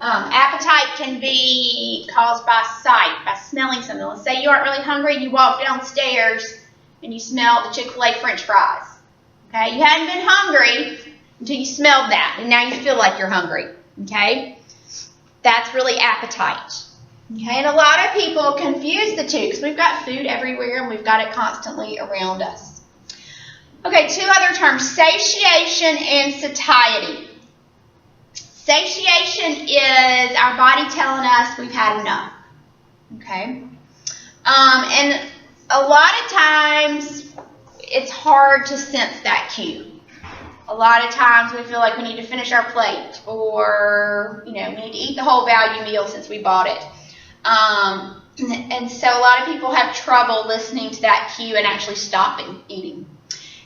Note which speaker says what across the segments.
Speaker 1: Appetite can be caused by sight, by smelling something. Let's say you aren't really hungry and you walk downstairs and you smell the Chick-fil-A French fries. Okay, you hadn't been hungry until you smelled that, and now you feel like you're hungry. Okay, that's really appetite. Okay, and a lot of people confuse the two because we've got food everywhere and we've got it constantly around us. Okay, two other terms, satiation and satiety. Satiation is our body telling us we've had enough. Okay, and a lot of times it's hard to sense that cue. A lot of times we feel like we need to finish our plate, or we need to eat the whole value meal since we bought it. And so a lot of people have trouble listening to that cue and actually stopping eating.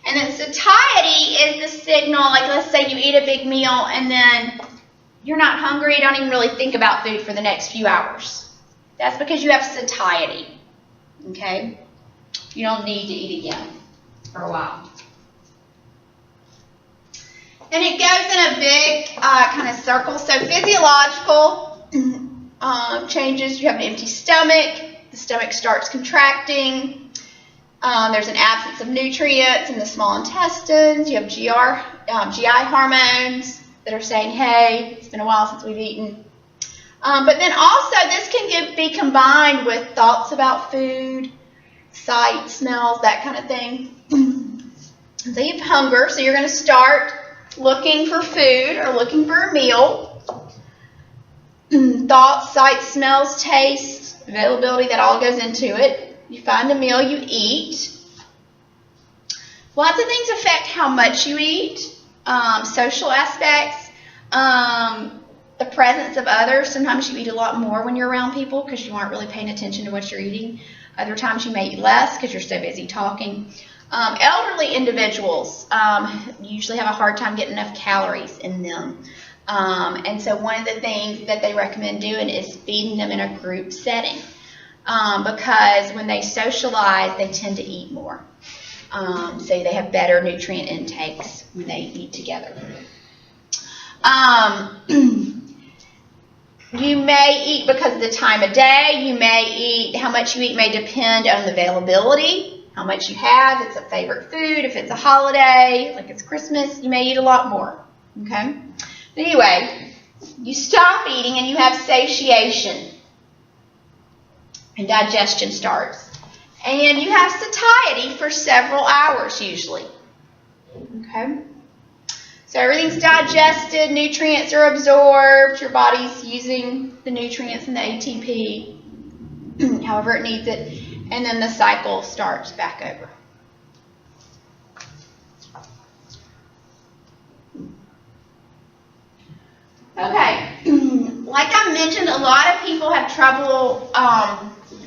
Speaker 1: And then satiety is the signal, like let's say you eat a big meal and then you're not hungry, you don't even really think about food for the next few hours. That's because you have satiety. Okay? You don't need to eat again for a while. And it goes in a big kind of circle. So physiological changes, you have an empty stomach, the stomach starts contracting, there's an absence of nutrients in the small intestines, you have GI hormones that are saying, hey, it's been a while since we've eaten. But then also this can be combined with thoughts about food, sight, smells, that kind of thing. So you have hunger, so you're going to start looking for food or looking for a meal. Thoughts, sight, smells, taste, availability, that all goes into it. You find a meal, you eat. Lots of things affect how much you eat. Social aspects, the presence of others. Sometimes you eat a lot more when you're around people because you aren't really paying attention to what you're eating. Other times you may eat less because you're so busy talking. Elderly individuals usually have a hard time getting enough calories in them. And so one of the things that they recommend doing is feeding them in a group setting. Because when they socialize, they tend to eat more. So they have better nutrient intakes when they eat together. You may eat because of the time of day. You may eat, how much you eat may depend on the availability, how much you have. If it's a favorite food, if it's a holiday, like it's Christmas, you may eat a lot more. Okay? But anyway, you stop eating and you have satiation. And digestion starts. And you have satiety for several hours usually. Okay? So everything's digested, nutrients are absorbed, your body's using the nutrients and the ATP however it needs it, and then the cycle starts back over. Okay, like I mentioned, a lot of people have trouble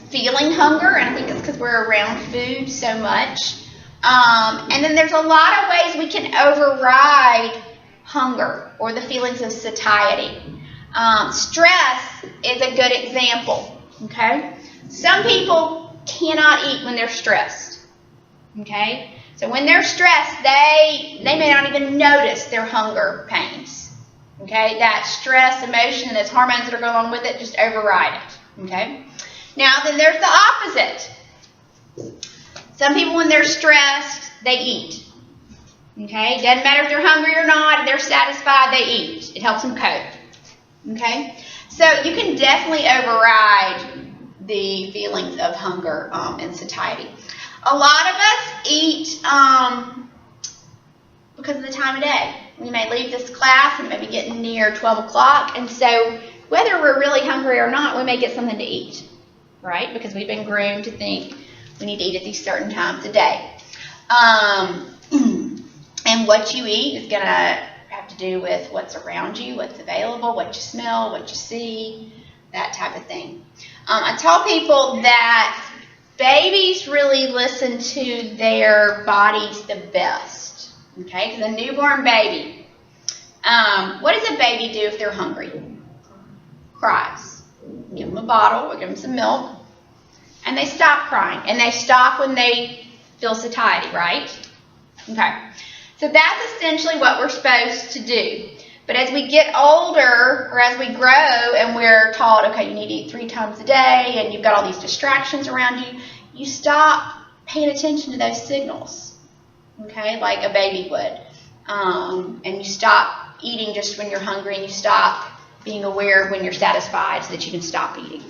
Speaker 1: feeling hunger, and I think it's because we're around food so much. And then there's a lot of ways we can override hunger or the feelings of satiety. Stress is a good example. Okay, some people cannot eat when they're stressed. Okay, so when they're stressed, they may not even notice their hunger pains. Okay, that stress, emotion, and those hormones that are going along with it just override it. Okay, now then there's the opposite. Some people, when they're stressed, they eat. Okay, doesn't matter if they're hungry or not. If they're satisfied, they eat. It helps them cope. Okay, so you can definitely override the feelings of hunger and satiety. A lot of us eat because of the time of day. We may leave this class and maybe getting near 12 o'clock, and so whether we're really hungry or not, we may get something to eat, right? Because we've been groomed to think we need to eat at these certain times a day. And what you eat is going to have to do with what's around you, what's available, what you smell, what you see, that type of thing. I tell people that babies really listen to their bodies the best. Okay, because a newborn baby, what does a baby do if they're hungry? Cries. Give them a bottle, or give them some milk, and they stop crying. And they stop when they feel satiety, right? Okay, so that's essentially what we're supposed to do. But as we get older, or as we grow, and we're taught, okay, you need to eat 3 times a day, and you've got all these distractions around you, you stop paying attention to those signals, okay, like a baby would. And you stop eating just when you're hungry, and you stop being aware when you're satisfied so that you can stop eating.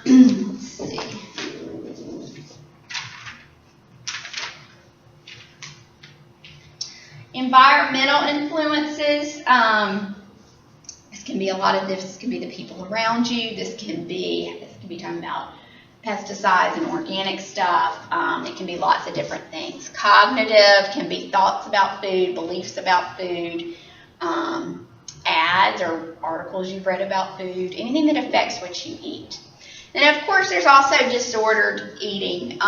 Speaker 1: Let's see. Environmental influences. This can be a lot of this. This can be the people around you. This can be talking about pesticides and organic stuff. It can be lots of different things. Cognitive can be thoughts about food, beliefs about food, ads or articles you've read about food, anything that affects what you eat. And of course, there's also disordered eating.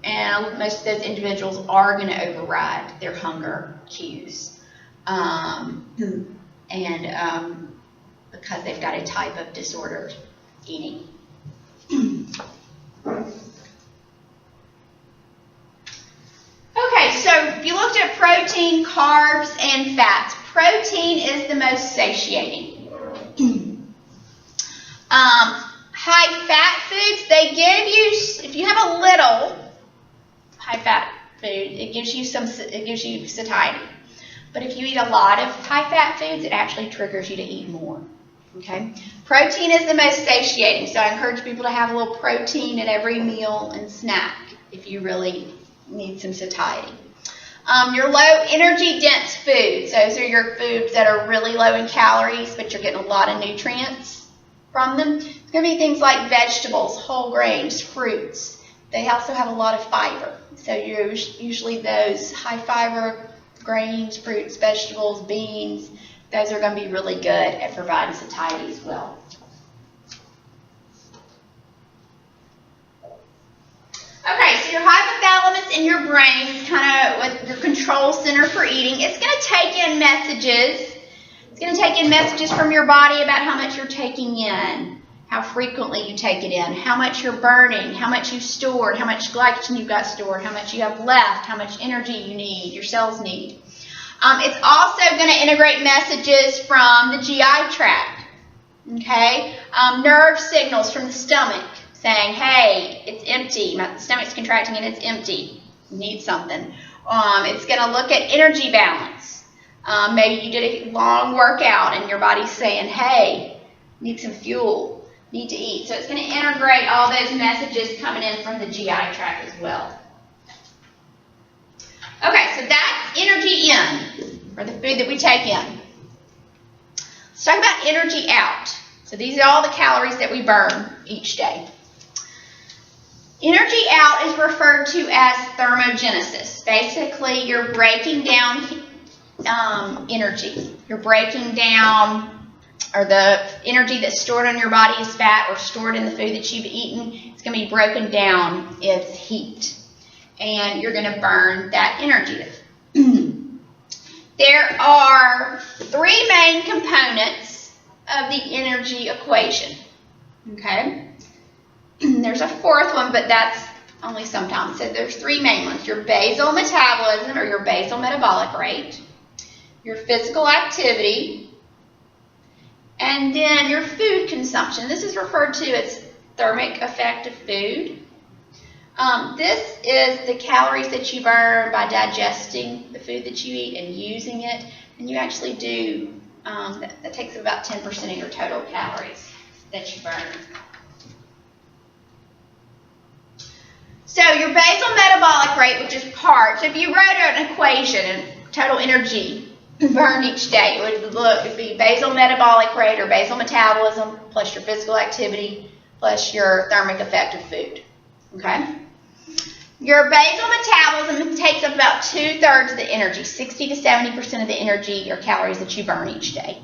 Speaker 1: And most of those individuals are going to override their hunger cues. Because they've got a type of disordered eating. Okay, so if you looked at protein, carbs, and fats, protein is the most satiating. High-fat foods, they give you, if you have a little high-fat food, it gives you satiety. But if you eat a lot of high-fat foods, it actually triggers you to eat more. Okay? Protein is the most satiating, so I encourage people to have a little protein at every meal and snack if you really need some satiety. Your low energy dense foods, those are your foods that are really low in calories, but you're getting a lot of nutrients from them. It's going to be things like vegetables, whole grains, fruits. They also have a lot of fiber. So usually those high fiber grains, fruits, vegetables, beans, those are going to be really good at providing satiety as well. Okay, so your hypothalamus in your brain is kind of what your control center for eating. It's going to take in messages. It's going to take in messages from your body about how much you're taking in, how frequently you take it in, how much you're burning, how much you've stored, how much glycogen you've got stored, how much you have left, how much energy you need, your cells need. It's also going to integrate messages from the GI tract, okay? Nerve signals from the stomach saying, hey, it's empty. My stomach's contracting and it's empty. You need something. It's going to look at energy balance. Maybe you did a long workout and your body's saying, hey, need some fuel, need to eat. So it's going to integrate all those messages coming in from the GI tract as well. Okay, so that's energy in, or the food that we take in. Let's talk about energy out. So these are all the calories that we burn each day. Energy out is referred to as thermogenesis. Basically, you're breaking down energy. You're breaking down, or the energy that's stored on your body is fat or stored in the food that you've eaten. It's going to be broken down as heat. And you're going to burn that energy. There are 3 main components of the energy equation. Okay? There's a 4th one, but that's only sometimes. So there's 3 main ones. Your basal metabolism, or your basal metabolic rate, your physical activity, and then your food consumption. This is referred to as thermic effect of food. This is the calories that you burn by digesting the food that you eat and using it. And you actually do, that takes about 10% of your total calories that you burn. So your basal metabolic rate, which is part, so if you wrote an equation and total energy burned each day, it would be basal metabolic rate or basal metabolism plus your physical activity plus your thermic effect of food. Okay? Your basal metabolism takes up about 2/3 of the energy, 60 to 70% of the energy or calories that you burn each day.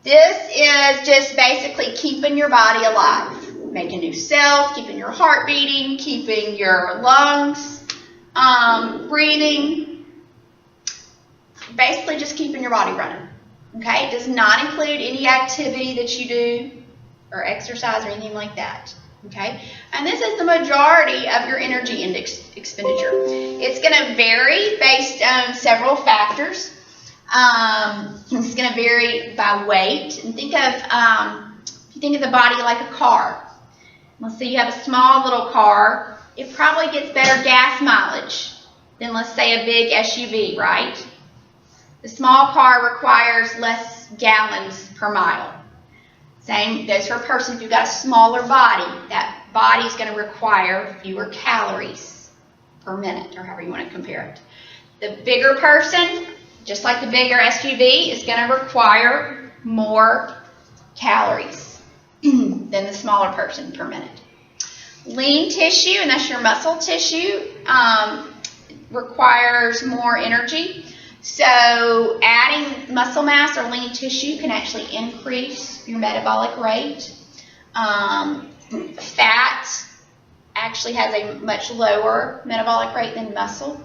Speaker 1: This is just basically keeping your body alive, making new cells, keeping your heart beating, keeping your lungs breathing, basically just keeping your body running. Okay? It does not include any activity that you do or exercise or anything like that. Okay? And this is the majority of your energy expenditure. It's going to vary based on several factors. It's going to vary by weight. And think of, if you think of the body like a car. Let's say you have a small little car. It probably gets better gas mileage than, let's say, a big SUV, right? The small car requires less gallons per mile. Same goes for a person. If you've got a smaller body, that body's going to require fewer calories per minute, or however you want to compare it. The bigger person, just like the bigger SUV, is going to require more calories than the smaller person per minute. Lean tissue, and that's your muscle tissue, requires more energy. So adding muscle mass or lean tissue can actually increase your metabolic rate. Fat actually has a much lower metabolic rate than muscle.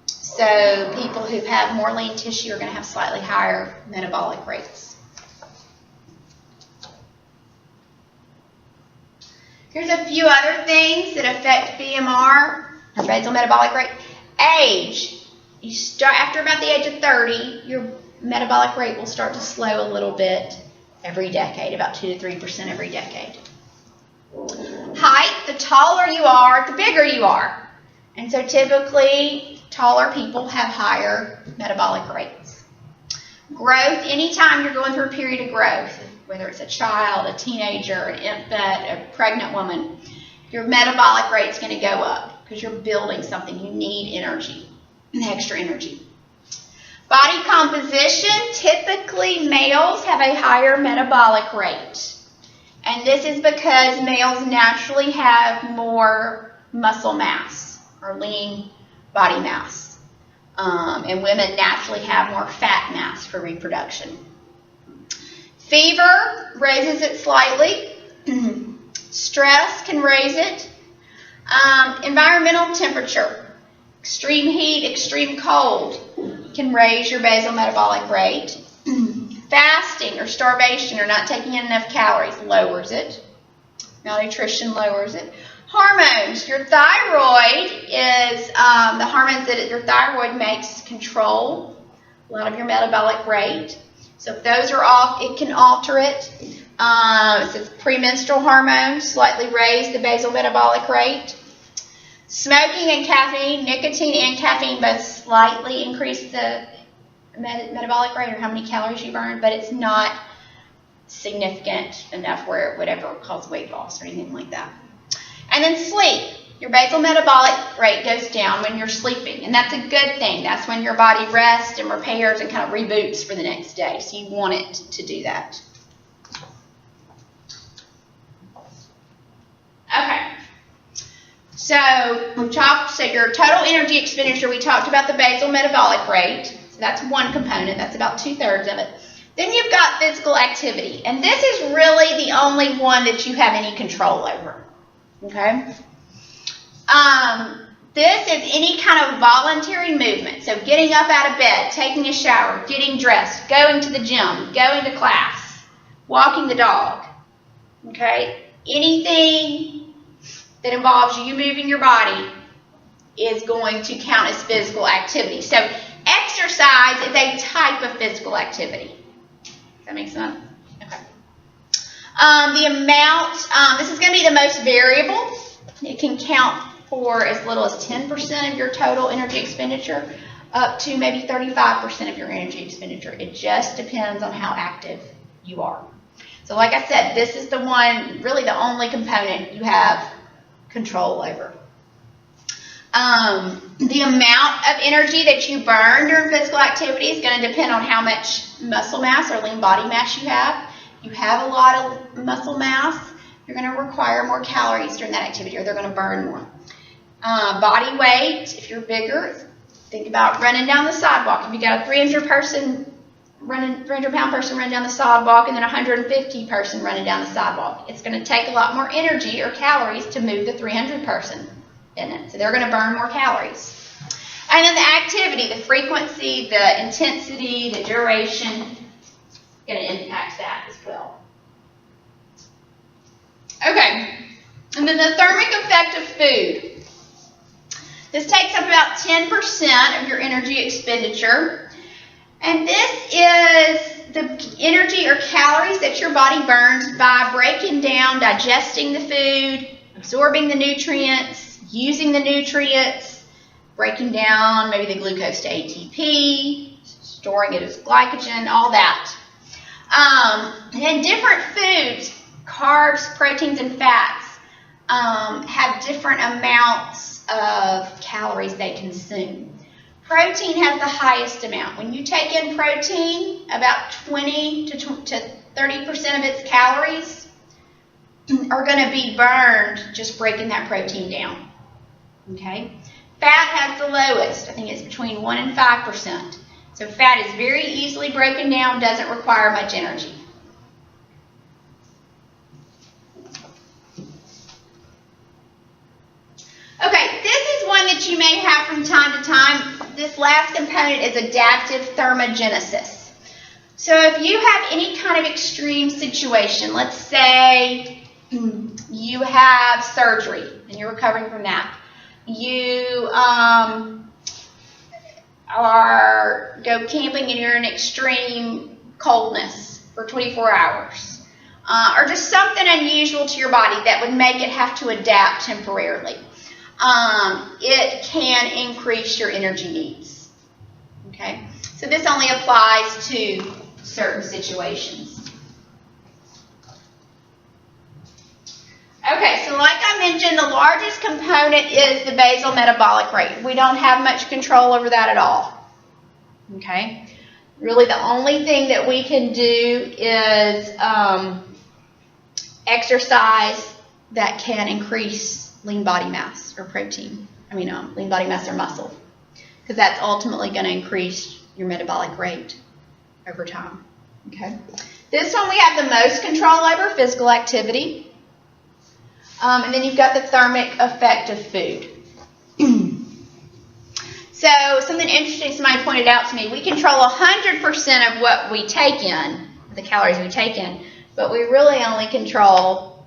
Speaker 1: So people who have more lean tissue are going to have slightly higher metabolic rates. Here's a few other things that affect BMR, or basal metabolic rate. Age. You start after about the age of 30, your metabolic rate will start to slow a little bit every decade, about 2 to 3% every decade. Height, the taller you are, the bigger you are. And so typically, taller people have higher metabolic rates. Growth, anytime you're going through a period of growth, whether it's a child, a teenager, an infant, a pregnant woman, your metabolic rate's going to go up because you're building something. You need energy. Extra energy. Body composition, typically males have a higher metabolic rate. And this is because males naturally have more muscle mass or lean body mass. And women naturally have more fat mass for reproduction. Fever raises it slightly. Stress can raise it. Environmental temperature. Extreme heat, extreme cold can raise your basal metabolic rate. Fasting or starvation or not taking in enough calories lowers it. Malnutrition lowers it. Hormones. Your thyroid is the hormones that your thyroid makes control a lot of your metabolic rate. So if those are off, it can alter it. It says premenstrual hormones slightly raise the basal metabolic rate. Smoking and caffeine, nicotine and caffeine both slightly increase the metabolic rate or how many calories you burn, but it's not significant enough where it would ever cause weight loss or anything like that. And then sleep. Your basal metabolic rate goes down when you're sleeping, and that's a good thing. That's when your body rests and repairs and kind of reboots for the next day, so you want it to do that. Okay. So your total energy expenditure, we talked about the basal metabolic rate. So that's one component. That's about 2/3 of it. Then you've got physical activity. And this is really the only one that you have any control over. Okay? This is any kind of voluntary movement. So getting up out of bed, taking a shower, getting dressed, going to the gym, going to class, walking the dog. Okay? Anything that involves you moving your body is going to count as physical activity. So exercise is a type of physical activity. Does that make sense? Okay. The amount, this is going to be the most variable. It can count for as little as 10% of your total energy expenditure up to maybe 35% of your energy expenditure. It just depends on how active you are. So like I said, this is the one, really the only component you have control over. The amount of energy that you burn during physical activity is going to depend on how much muscle mass or lean body mass you have. If you have a lot of muscle mass, you're going to require more calories during that activity, or they're going to burn more. Body weight, if you're bigger, think about running down the sidewalk. If you got a 300-pound person running down the sidewalk and then a 150 person running down the sidewalk, it's going to take a lot more energy or calories to move the 300 person in it. So they're going to burn more calories. And then the activity, the frequency, the intensity, the duration, going to impact that as well. Okay, and then the thermic effect of food. This takes up about 10% of your energy expenditure. And this is the energy or calories that your body burns by breaking down, digesting the food, absorbing the nutrients, using the nutrients, breaking down maybe the glucose to ATP, storing it as glycogen, all that. And different foods, carbs, proteins, and fats, have different amounts of calories they consume. Protein has the highest amount. When you take in protein, about 20 to 30% of its calories are going to be burned just breaking that protein down. Okay? Fat has the lowest. I think it's between 1 and 5%. So fat is very easily broken down, doesn't require much energy. Okay, this is one that you may have from time to time. This last component is adaptive thermogenesis. So if you have any kind of extreme situation, let's say you have surgery and you're recovering from that. You go camping and you're in extreme coldness for 24 hours. Or just something unusual to your body that would make it have to adapt temporarily. It can increase your energy needs. Okay? So this only applies to certain situations. Okay, so like I mentioned, the largest component is the basal metabolic rate. We don't have much control over that at all. Okay? Really the only thing that we can do is exercise that can increase lean body mass or protein. Lean body mass or muscle. Because that's ultimately going to increase your metabolic rate over time. Okay? This one we have the most control over, physical activity. And then you've got the thermic effect of food. So something interesting somebody pointed out to me, we control 100% of what we take in, the calories we take in, but we really only control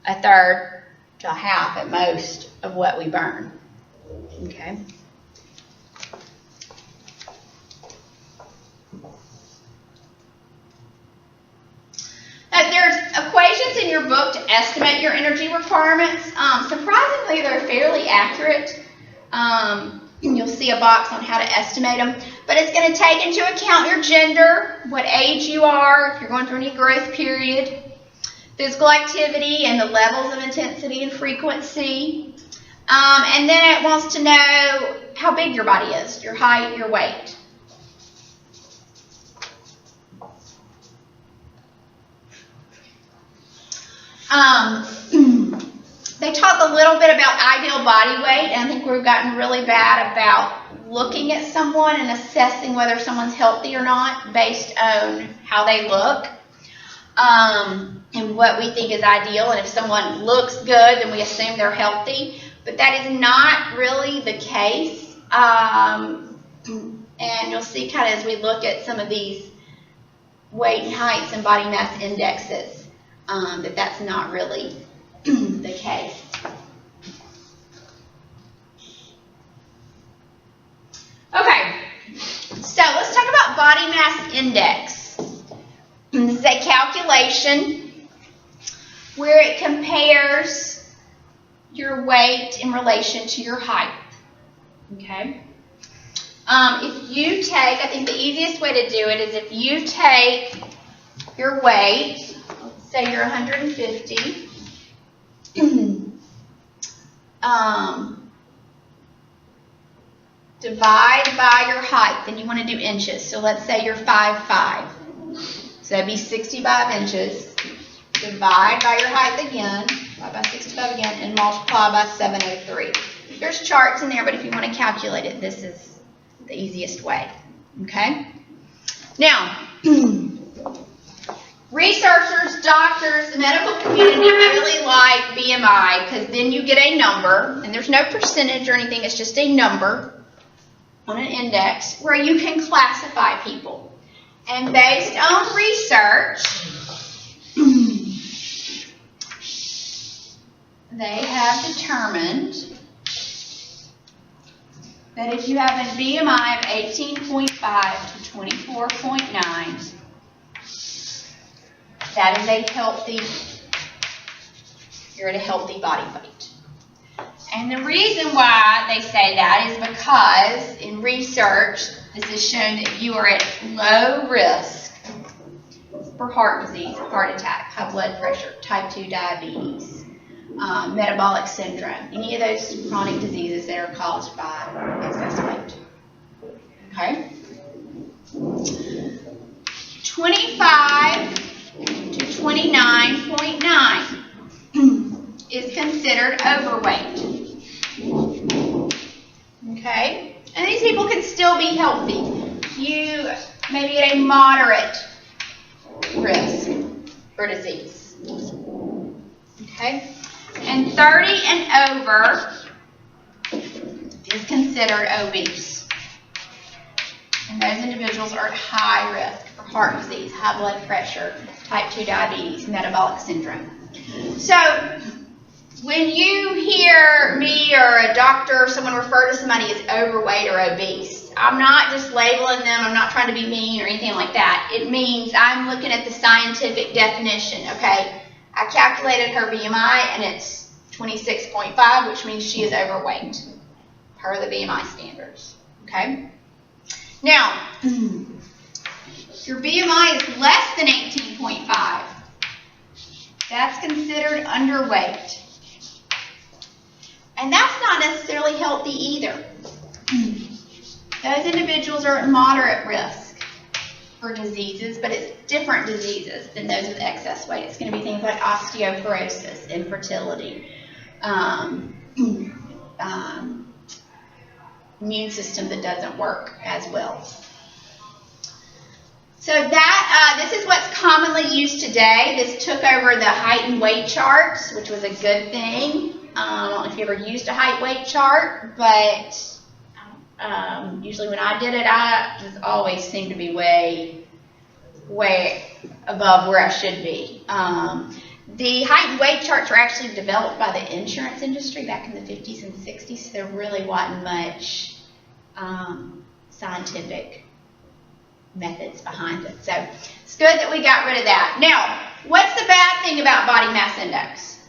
Speaker 1: a third to a half at most of what we burn. Okay? There's equations in your book to estimate your energy requirements. Surprisingly, they're fairly accurate. You'll see a box on how to estimate them. But it's going to take into account your gender, what age you are, if you're going through any growth period, physical activity, and the levels of intensity and frequency. And then it wants to know how big your body is, your height, your weight. They talk a little bit about ideal body weight, and I think we've gotten really bad about looking at someone and assessing whether someone's healthy or not based on how they look and what we think is ideal. And if someone looks good, then we assume they're healthy. But that is not really the case. And you'll see kind of as we look at some of these weight and heights and body mass indexes, that's not really the case. Okay, so let's talk about body mass index. This is a calculation where it compares your weight in relation to your height. Okay? If you take, I think the easiest way to do it is if you take your weight, let's say you're 150, divide by your height, then you want to do inches. So let's say you're 5'5". So that'd be 65 inches. Divide by your height again, divide by 65 again, and multiply by 703. There's charts in there, but if you want to calculate it, this is the easiest way. Okay? Now, researchers, doctors, the medical community really like BMI because then you get a number, and there's no percentage or anything, it's just a number on an index where you can classify people. And based on research, they have determined
Speaker 2: that if you have a BMI of 18.5 to 24.9, that is you're at a healthy body weight. And the reason why they say that is because in research, this has shown that you are at low risk for heart disease, heart attack, high blood pressure, type 2 diabetes, metabolic syndrome, any of those chronic diseases that are caused by excess weight. Okay? 25 to 29.9 is considered overweight. Okay? And these people can still be healthy. You may be at a moderate risk for disease. Okay? And 30 and over is considered obese. And those individuals are at high risk for heart disease, high blood pressure, type 2 diabetes, metabolic syndrome. So, when you hear me or a doctor or someone refer to somebody as overweight or obese, I'm not just labeling them, I'm not trying to be mean or anything like that. It means I'm looking at the scientific definition, okay? I calculated her BMI and it's 26.5, which means she is overweight per the BMI standards, okay? Now, your BMI is less than 18.5. That's considered underweight. And that's not necessarily healthy either. Those individuals are at moderate risk for diseases, but it's different diseases than those with excess weight. It's going to be things like osteoporosis, infertility, immune system that doesn't work as well. So this is what's commonly used today. This took over the height and weight charts, which was a good thing. I don't know if you ever used a height weight chart, but usually when I did it, I just always seemed to be way above where I should be. The height and weight charts were actually developed by the insurance industry back in the 50s and 60s, so there really wasn't much scientific methods behind it. So it's good that we got rid of that. Now, what's the bad thing about body mass index?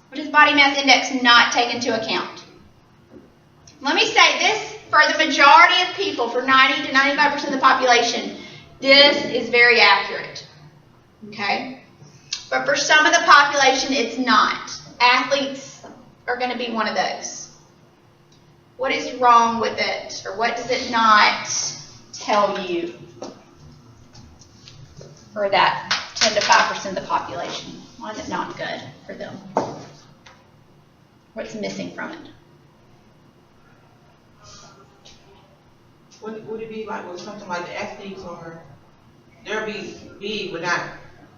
Speaker 2: What does body mass index not take into account? Let me say this, for the majority of people, for 90 to 95% of the population, this is very accurate. Okay? But for some of the population, it's not. Athletes are going to be one of those. What is wrong with it? Or what does it not tell you for that 10 to 5% of the population? Why is it not good for them? What's missing from it?
Speaker 3: Would it be like with something like the athletes, or they'll be big but not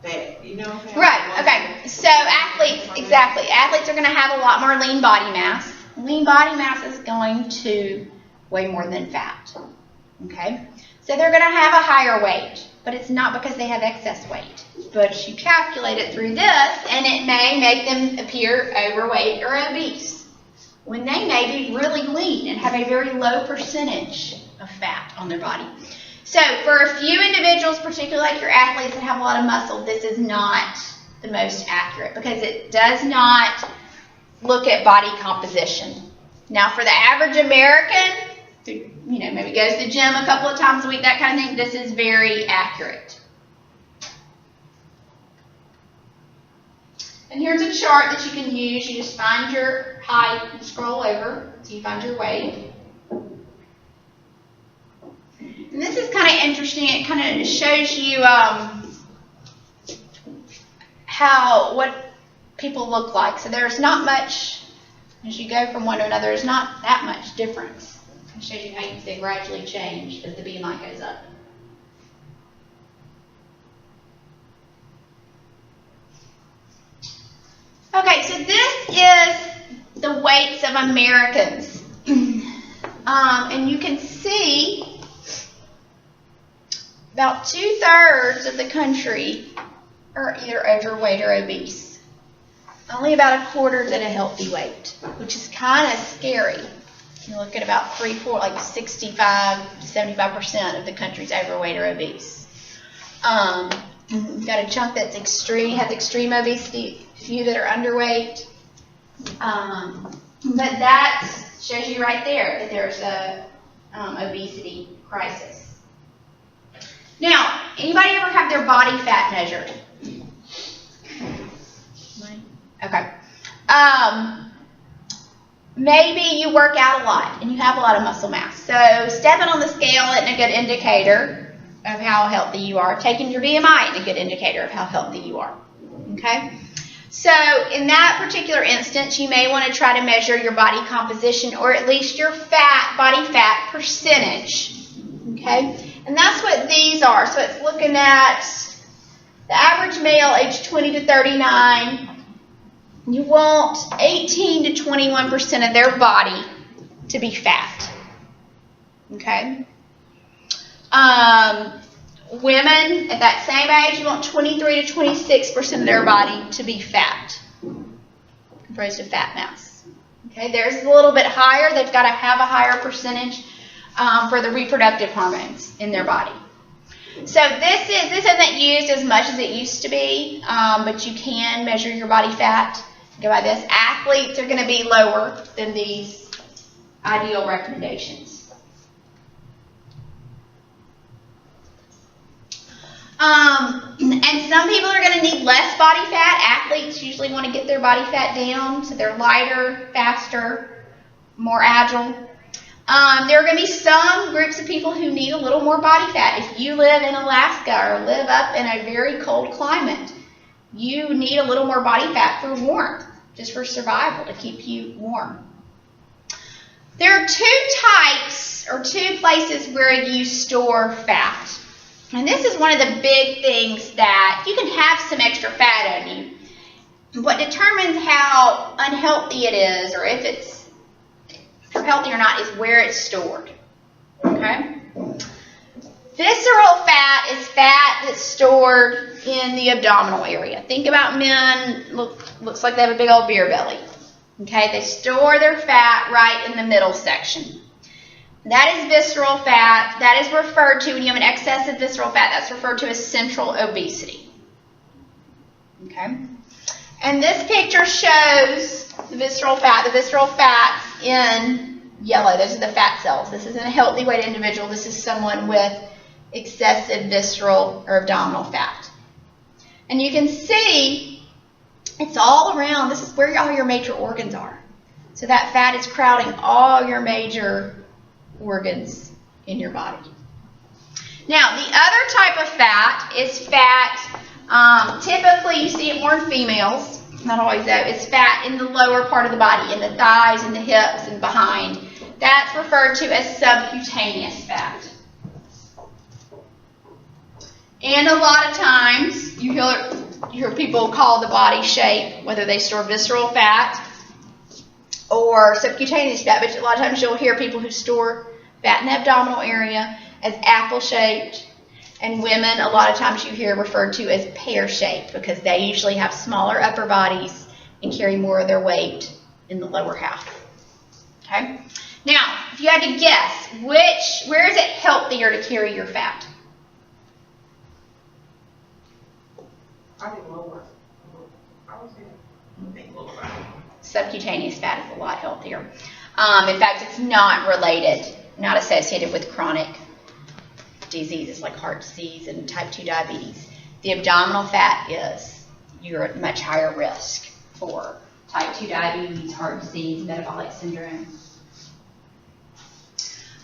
Speaker 3: fat, you know?
Speaker 1: Right, okay. So athletes, exactly. Athletes are going to have a lot more lean body mass. Lean body mass is going to weigh more than fat. Okay? So they're going to have a higher weight, but it's not because they have excess weight. But you calculate it through this, and it may make them appear overweight or obese, when they may be really lean and have a very low percentage of fat on their body. So for a few individuals, particularly like your athletes that have a lot of muscle, this is not the most accurate because it does not look at body composition. Now for the average American, you know, maybe goes to the gym a couple of times a week, that kind of thing, this is very accurate. And here's a chart that you can use. You just find your height and scroll over until you find your weight. And this is kind of interesting. It kind of shows you what people look like. So there's not much, as you go from one to another, there's not that much difference. It shows you how they gradually change as the BMI goes up. Okay, so this is the weights of Americans. And you can see about 2/3 of the country are either overweight or obese. Only about 1/4 is at a healthy weight, which is kind of scary. You look at about 65 to 75% of the country's overweight or obese. You've got a chunk that's has extreme obesity, a few that are underweight. But that shows you right there that there's a obesity crisis. Now, anybody ever have their body fat measured? Okay. Maybe you work out a lot and you have a lot of muscle mass. So stepping on the scale isn't a good indicator of how healthy you are. Taking your BMI isn't a good indicator of how healthy you are. Okay? So in that particular instance, you may want to try to measure your body composition, or at least your body fat percentage. Okay? And that's what these are. So it's looking at the average male age 20 to 39. You want 18 to 21% of their body to be fat. Okay? Women at that same age, you want 23 to 26% of their body to be fat, composed of fat mass. Okay, theirs is a little bit higher. They've got to have a higher percentage for the reproductive hormones in their body. So this isn't used as much as it used to be, but you can measure your body fat. Go by this. Athletes are going to be lower than these ideal recommendations. And some people are going to need less body fat. Athletes usually want to get their body fat down so they're lighter, faster, more agile. There are going to be some groups of people who need a little more body fat. If you live in Alaska or live up in a very cold climate, you need a little more body fat for warmth, just for survival, to keep you warm. There are two types or two places where you store fat. And this is one of the big things that you can have some extra fat on you. What determines how unhealthy it is, or if you're healthy or not, is where it's stored. Okay? Visceral fat is fat that's stored in the abdominal area. Think about men, looks like they have a big old beer belly. Okay? They store their fat right in the middle section. That is visceral fat. That is referred to, when you have an excess of visceral fat, that's referred to as central obesity. Okay? And this picture shows the visceral fat. The visceral fat's in yellow. Those are the fat cells. This isn't a healthy weight individual. This is someone with excessive visceral or abdominal fat. And you can see it's all around. This is where all your major organs are. So that fat is crowding all your major organs in your body. Now, the other type of fat is fat, typically you see it more in females, not always though. It's fat in the lower part of the body, in the thighs and the hips and behind. That's referred to as subcutaneous fat. And a lot of times you hear people call the body shape, whether they store visceral fat or subcutaneous fat, but a lot of times you'll hear people who store fat in the abdominal area as apple-shaped, and women a lot of times you hear referred to as pear-shaped because they usually have smaller upper bodies and carry more of their weight in the lower half. Okay? Now, if you had to guess, where is it healthier to carry your fat?
Speaker 3: I think lower. I would say lower.
Speaker 1: Subcutaneous fat is a lot healthier. In fact, it's not related, not associated with chronic diseases like heart disease and type 2 diabetes. The abdominal fat is. You're at much higher risk for type 2 diabetes, heart disease, metabolic syndrome.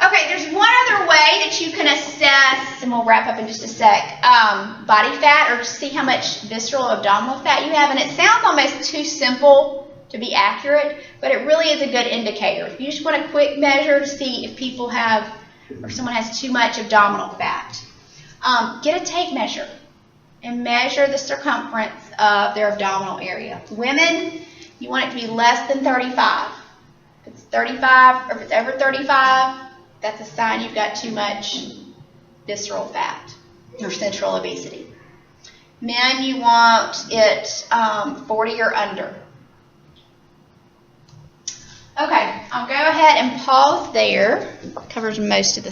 Speaker 1: Okay, there's one other way that you can assess, and we'll wrap up in just a sec, body fat, or to see how much visceral abdominal fat you have. And it sounds almost too simple to be accurate, but it really is a good indicator. If you just want a quick measure to see if people have, or someone has too much abdominal fat, get a tape measure and measure the circumference of their abdominal area. Women, you want it to be less than 35. If it's 35, or if it's over 35, that's a sign you've got too much visceral fat or central obesity. Men, you want it 40 or under. Okay, I'll go ahead and pause there. Covers most of the